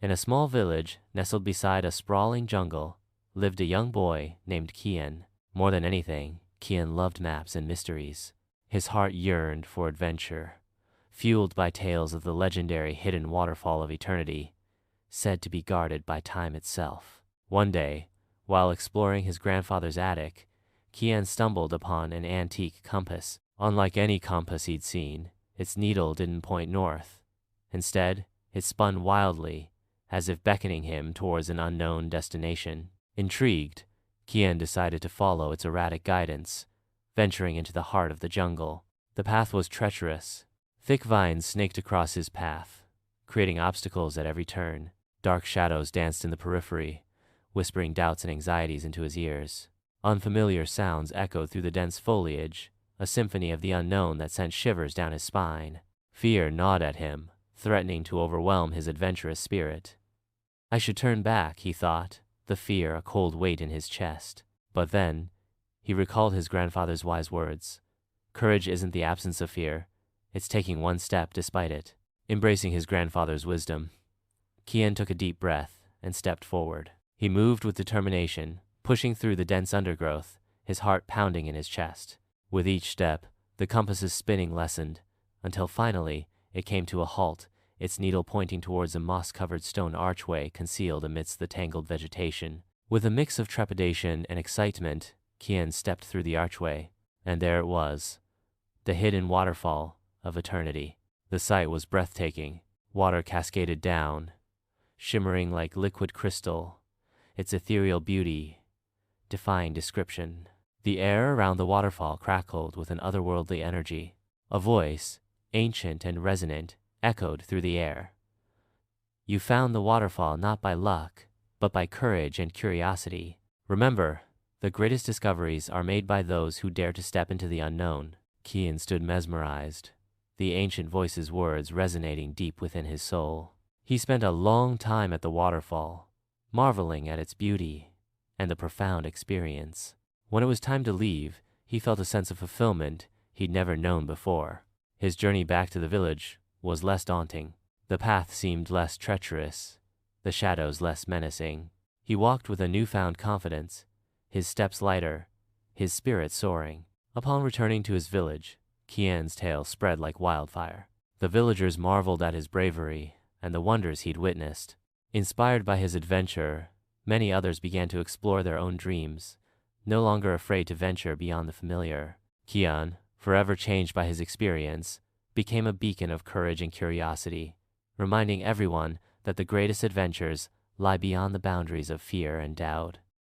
In a small village, nestled beside a sprawling jungle, lived a young boy named Kian. More than anything, Kian loved maps and mysteries. His heart yearned for adventure, fueled by tales of the legendary hidden waterfall of eternity, said to be guarded by time itself. One day, while exploring his grandfather's attic, Kian stumbled upon an antique compass. Unlike any compass he'd seen, its needle didn't point north. Instead, it spun wildly, as if beckoning him towards an unknown destination. Intrigued, Kian decided to follow its erratic guidance, venturing into the heart of the jungle. The path was treacherous. Thick vines snaked across his path, creating obstacles at every turn. Dark shadows danced in the periphery, whispering doubts and anxieties into his ears. Unfamiliar sounds echoed through the dense foliage, a symphony of the unknown that sent shivers down his spine. Fear gnawed at him, threatening to overwhelm his adventurous spirit. I should turn back, he thought, the fear a cold weight in his chest. But then, he recalled his grandfather's wise words. Courage isn't the absence of fear, it's taking one step despite it. Embracing his grandfather's wisdom, Kian took a deep breath and stepped forward. He moved with determination, pushing through the dense undergrowth, his heart pounding in his chest. With each step, the compass's spinning lessened, until finally it came to a halt, its needle pointing towards a moss-covered stone archway concealed amidst the tangled vegetation. With a mix of trepidation and excitement, Kian stepped through the archway, and there it was, the hidden waterfall of eternity. The sight was breathtaking. Water cascaded down, shimmering like liquid crystal, its ethereal beauty defying description. The air around the waterfall crackled with an otherworldly energy. A voice, ancient and resonant, echoed through the air. You found the waterfall not by luck, but by courage and curiosity. Remember, the greatest discoveries are made by those who dare to step into the unknown. Kian stood mesmerized, the ancient voice's words resonating deep within his soul. He spent a long time at the waterfall, marveling at its beauty and the profound experience. When it was time to leave, he felt a sense of fulfillment he'd never known before. His journey back to the village was less daunting. The path seemed less treacherous, the shadows less menacing. He walked with a newfound confidence, his steps lighter, his spirit soaring. Upon returning to his village, Kian's tale spread like wildfire. The villagers marveled at his bravery and the wonders he'd witnessed. Inspired by his adventure, many others began to explore their own dreams, no longer afraid to venture beyond the familiar. Kian, forever changed by his experience, became a beacon of courage and curiosity, reminding everyone that the greatest adventures lie beyond the boundaries of fear and doubt.